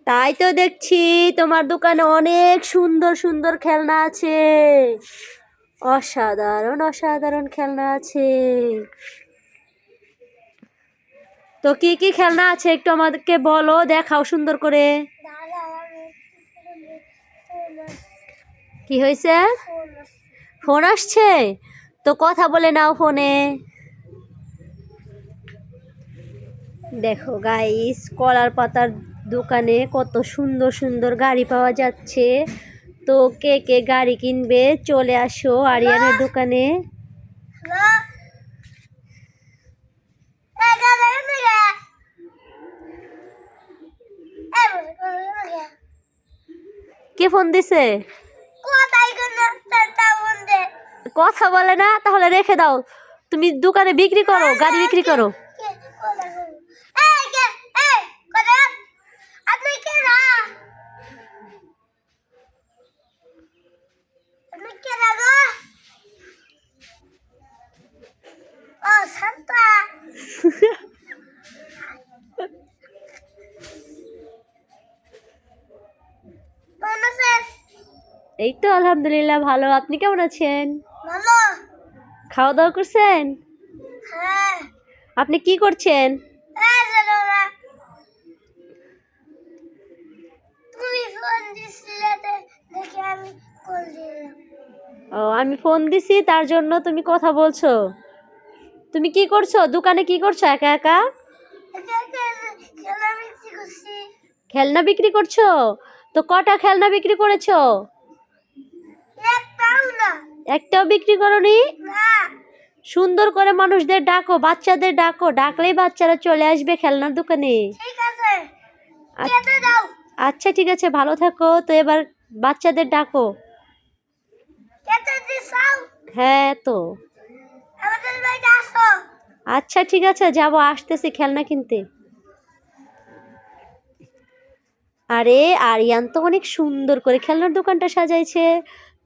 তাই তো দেখছি তোমার দোকানে অনেক সুন্দর সুন্দর খেলনা আছে, অসাধারণ অসাধারণ খেলনা আছে। তো কি কি খেলনা আছে একটু আমাদেরকে বলো, দেখাও সুন্দর করে। কি হয়েছে? ফোন আসছে? তো কথা বলে নাও ফোনে। দেখো গাইস, কলার পাতার দোকানে কত সুন্দর সুন্দর গাড়ি পাওয়া যাচ্ছে। তো কে কে গাড়ি কিনবে চলে আসো আরিয়ানের দোকানে। কে ফোন দিছে? কথা বলে না, তাহলে রেখে দাও। তুমি দোকানে বিক্রি করো, গাড়ি বিক্রি করো। এই তো আলহামদুলিল্লাহ ভালো। আপনি কেমন আছেন? ভালো। খাওয়া দাওয়া করছেন? হ্যাঁ। আপনি কি করছেন? ও, আমি ফোন দিছি তার জন্য তুমি কথা বলছো। তুমি কি করছো দোকানে, কি করছো একা একা? খেলনা বিক্রি করছো? তো কটা খেলনা বিক্রি করেছো? একটাও বিক্রি করোনি? সুন্দর করে মানুষদের ডাকো, বাচ্চাদের ডাকো, ডাকলেই বাচ্চারা চলে আসবে খেলনার দোকানে। আচ্ছা ঠিক আছে, ভালো থাকো। তো এবার বাচ্চাদের ডাকো। হ্যাঁ তো আচ্ছা ঠিক আছে, যাবো, আসতেছি খেলনা কিনতে। আরে আরিয়ান তো অনেক সুন্দর করে খেলনার দোকানটা সাজাইছে।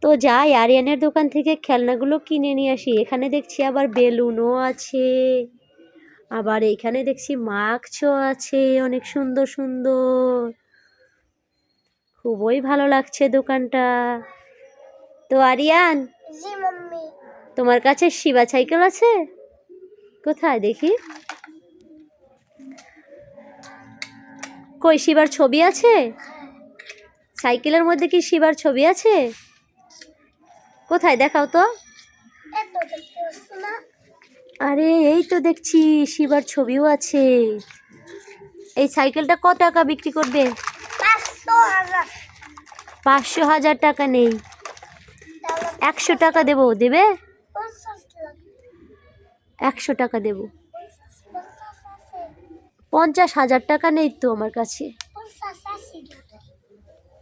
তো যাই আরিয়ানের দোকান থেকে খেলনাগুলো কিনে নিয়ে আসি। এখানে দেখছি আবার বেলুনও আছে, আবার এখানে দেখছি মাস্কও আছে, অনেক সুন্দর সুন্দর। খুবই ভালো লাগছে দোকানটা। তো আরিয়ান, জি মাম্মি। তোমার কাছে শিবা সাইকেল আছে? কোথায় দেখি। কই, শিবার ছবি আছে? সাইকেলের মধ্যে কি শিবার ছবি আছে? কোথায় দেখাও তো। আরে এই তো দেখছি শিবার ছবিও আছে। এই সাইকেলটা কত টাকা বিক্রি করবে? 500,000 টাকা নেই, 100 টাকা দেবো। দেবে? 100 টাকা দেবো। 50,000 টাকা নেই তো আমার কাছে।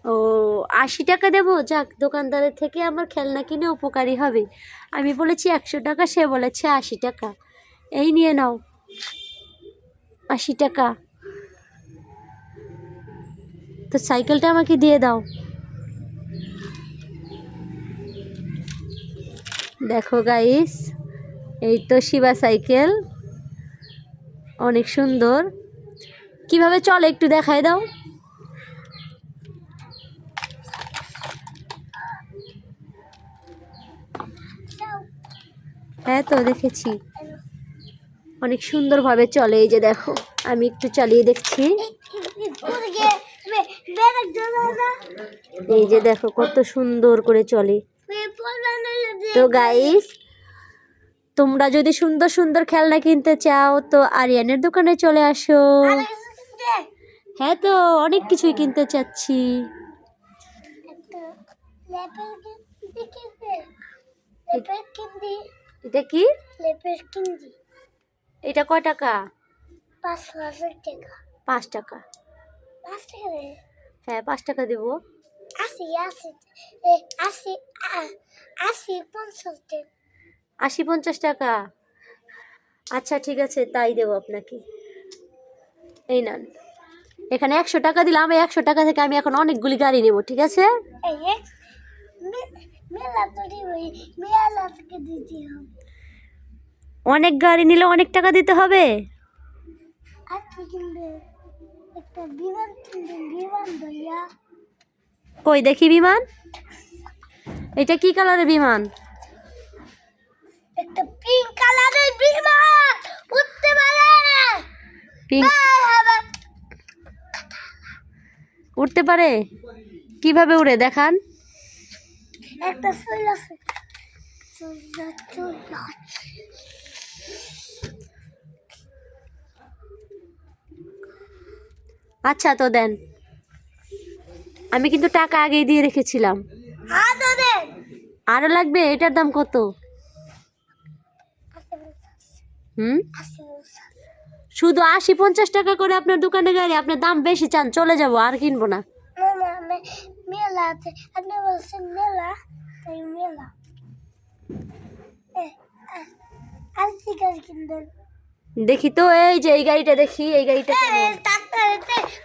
ও, 80 টাকা দেবো। যাক, দোকানদারের থেকে আমার খেলনা কিনে উপকারী হবে। আমি বলেছি 100 টাকা, সে বলেছে 80 টাকা। এই নিয়ে নাও 80 টাকা। তো সাইকেলটা আমাকে দিয়ে দাও। দেখো গাইস, এই তো শিবা সাইকেল, অনেক সুন্দর। কিভাবে চলে একটু দেখায় দাও। হ্যাঁ তো দেখেছি, অনেক সুন্দরভাবে চলে। এই যে দেখো, আমি একটু চালিয়ে দেখছি। এই যে দেখো কত সুন্দর করে চলে। তো গাইস, তোমরা যদি সুন্দর সুন্দর খেলনা কিনতে চাও তো আরিয়ানের দোকানে চলে আসো। হ্যাঁ তো অনেক কিছুই কিনতে চাচ্ছি। এটা কি? এটা কয় টাকা? 5 টাকা। হ্যাঁ 5 টাকা দেবো। 50 টাকা। আচ্ছা ঠিক আছে, তাই দেবো আপনাকে। এই নেন, এখানে 100 টাকা দিলাম। এই 100 টাকা থেকে আমি এখন অনেকগুলি গাড়ি নেব, ঠিক আছে? অনেক গাড়ি নিলে অনেক টাকা দিতে হবে। আর কি কিনবে? একটা বিমান কিনবেন, বিমান ভাইয়া। কই দেখি বিমান। এটা কি কালারের বিমান? একটা পিঙ্ক কালারের বিমান উঠতে পারে। পিঙ্ক উড়তে পারে? কিভাবে উড়ে দেখান। একটা ফুল আছে। চুলা চুলা। আচ্ছা তো দেন, আমি কিন্তু টাকা আগেই দিয়ে রেখেছিলাম। হাত দেন। আরো লাগবে? এটার দাম কত? হুম, শুধু 80-50 টাকা করে আপনার দোকানে গাড়ি, আপনার দাম বেশি চান, চলে যাব, আর কিনবো না। না না, মেলা আছে, আপনি বলছেন মেলা, তাই মেলা। আর কি গাড়ি কিনবেন? দেখি তো, এই যে এই গাড়িটা দেখি, এই গাড়িটা কেমন? ট্রাক্টর,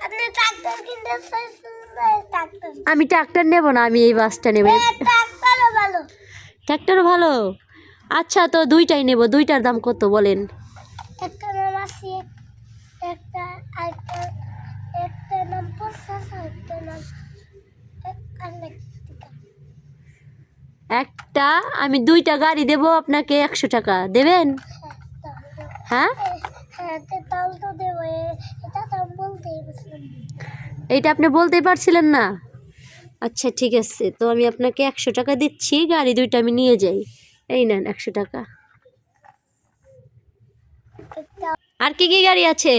আপনি ট্রাক্টর কিনতে চাইছেন না? ট্রাক্টর, আমি ট্রাক্টর নেব না, আমি এই বাসটা নেব। ট্রাক্টরও ভালো। ট্রাক্টরও ভালো। আচ্ছা তো দুইটাই নেব, দুইটার দাম কত বলেন? একটা নাম আছে, একটা একটা একটা নাম 50, একটা নাম একটা, আমি দুইটা গাড়ি দেব আপনাকে, 100 টাকা দেবেন? হ্যাঁ, হ্যাঁ, তাহলে তো দেবো। এটা তো আমি বলতেই পারছিলাম। এইটা আপনি বলতেই পারছিলেন না? আচ্ছা ঠিক আছে, তো আমি আপনাকে 100 টাকা দিচ্ছি, গাড়ি দুইটা আমি নিয়ে যাই। এই নেন 100 টাকা। আর কি কি গাড়ি আছে?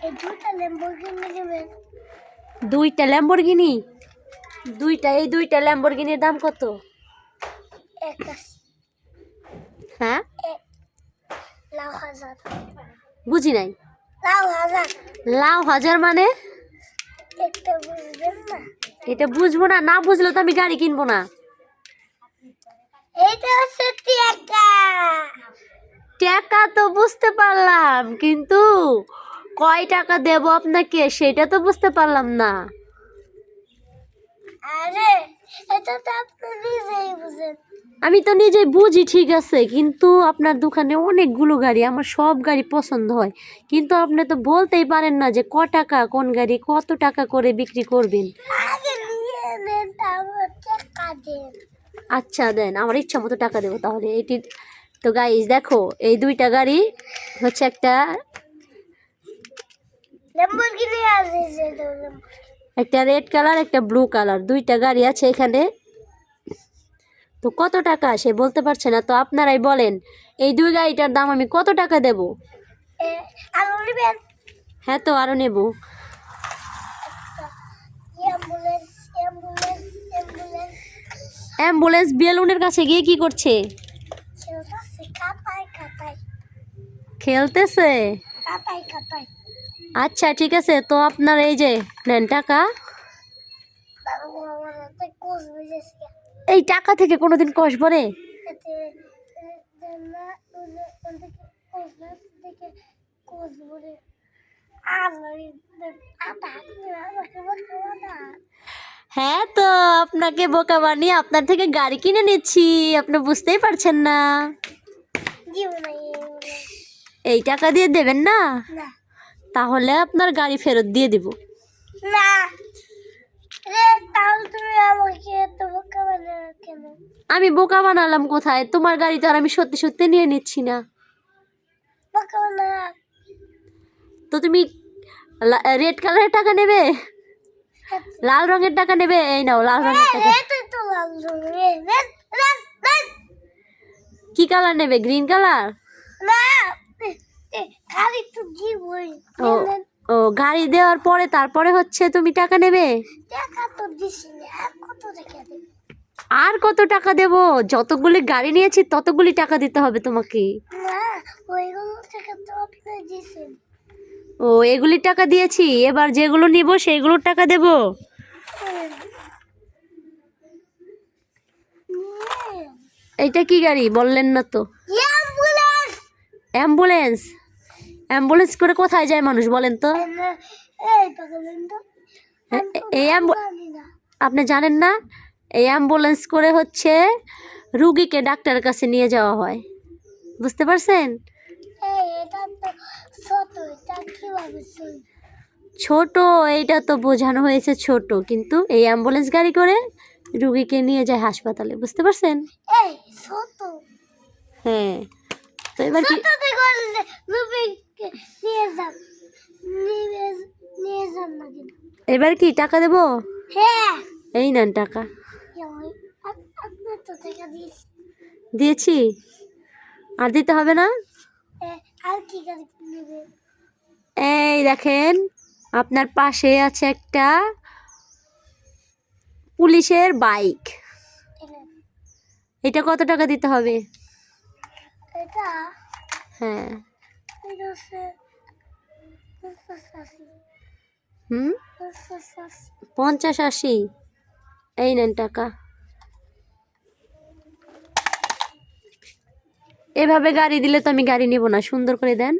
এই দুটা ল্যাম্বরগিনি নেবেন। দুইটা ল্যাম্বরগিনি? দুইটা, এই দুইটা ল্যাম্বরগিনির দাম কত? একটা হ্যাঁ, লাউ হাজার। বুঝি নাই। লাউ হাজার। লাউ হাজার মানে? একটা বুঝবেন না? এটা বুঝবো না, না বুঝলে তো আমি গাড়ি কিনবো না। এইটা হচ্ছে টাকা। টাকা তো বুঝতে পারলাম, কিন্তু কয় টাকা দেব আপনাকে সেটা তো বুঝতে পারলাম না। আরে এটা তো আপনি নিজেই বুঝেন। আমি তো নিজে বুঝি, ঠিক আছে, কিন্তু আপনার দোকানে অনেকগুলো গাড়ি, আমার সব গাড়ি পছন্দ হয়, কিন্তু আপনি তো বলতেই পারেন না যে ক টাকা কোন গাড়ি কত টাকা করে বিক্রি করবেন। আগে নিয়ে নেন, তারপর টাকা দেন। আচ্ছা দেন, আমার ইচ্ছা মতো টাকা দেবো তাহলে। এটি তো গাইস দেখো, এই দুইটা গাড়ি হচ্ছে, একটা ল্যাম্বরগিনি আছে, যেটা একটা রেড কালার, একটা ব্লু কালার, দুইটা গাড়ি আছে এখানে। তো কত টাকা সে বলতে পারছে না, তো আপনারাই বলেন এই দুই গাড়িটার দাম আমি কত টাকা দেব? আরো নেবেন। হ্যাঁ তো আরও নেব। Ambulance, ambulance, ambulance. অ্যাম্বুলেন্স বেলুনের কাছে গিয়ে কি করছে? খেলতেছে, কাঁপায় কাঁপায় খেলতেছে? কাঁপায় কাঁপায়। আচ্ছা ঠিক আছে, তো আপনার এই যে নেন টাকা। বাবু আমার হাতে কোষ বুঝেছে। এই টাকা থেকে কোনোদিন কষ ভরে? এতে না, ওদিকে কোষ না, দেখে কোষ বলে। আর আটা আমাকে বলতে না। হ্যাঁ তো আপনাকে বোকা বানিয়ে আপনার থেকে গাড়ি কিনে নিচ্ছি, আপনি বুঝতেই পারছেন না। জীবনে এই টাকা দিয়ে দেবেন না? না তাহলে আপনার গাড়ি ফেরত দিয়ে দিব। না রে, তাহলে তুমি আমাকে এত বোকা বানাও কেন? আমি বোকা বানালাম কোথায়? তোমার গাড়ি তো আর আমি সত্যি সত্যি নিয়ে নিচ্ছি না। বোকা বানা। তো তুমি রেড কালারের টাকা নেবে, লাল রঙের টাকা নেবে? এই নাও লাল রঙের টাকা। এটাই তো লাল রঙের। Red red red. কি কালার নেবে? Green colour? না, খালি তো জীবই। ও ও, গাড়ি দেওয়ার পরে তারপরে হচ্ছে তুমি টাকা নেবে? টাকা তো দিছি না, আর কত টাকা দেবে? আর কত টাকা দেব? যতগুলি গাড়ি নিয়েছি ততগুলি টাকা দিতে হবে তোমাকে। না, ওইগুলো টাকা তো আপনি দিছেন। ও, এগুলির টাকা দিয়েছি, এবার যেগুলো নিব সেইগুলোর টাকা দেব। এইটা কি গাড়ি বললেন না তো? অ্যাম্বুলেন্স। অ্যাম্বুলেন্স? অ্যাম্বুলেন্স করে কোথায় যায় মানুষ বলেন তো? এই পাগলেন তো। এই জানি না। আপনি জানেন না? এই অ্যাম্বুলেন্স করে হচ্ছে রুগীকে ডাক্তারের কাছে নিয়ে যাওয়া হয়, বুঝতে পারছেন? এই এটা তো ছোট, এটা কিভাবে চলবে? ছোট, এইটা তো বোঝানো হয়েছে ছোট, কিন্তু এই অ্যাম্বুলেন্স গাড়ি করে রুগীকে নিয়ে যায় হাসপাতালে, বুঝতে পারছেন? এই ছোট হ্যাঁ, তো এবার কি? ছোটতে করলে রুবিকে নিয়ে যান, নিয়ে নিয়ে যান না কিন্তু। এবার কি টাকা দেবো? হ্যাঁ এই নেন টাকা। আপনি তো টাকা দিয়েছি। দিয়েছি, আর দিতে হবে না। আর কি গাড়ি নেবে? এই দেখেন, আপনার পাশে আছে একটা পুলিশের বাইক। এলেন। এটা কত টাকা দিতে হবে? এটা হ্যাঁ। এটা হচ্ছে 50-80। হুম, 50-80। 50-80। এই নেন টাকা। এভাবে গাড়ি দিলে তো আমি গাড়ি নেব না, সুন্দর করে দেন।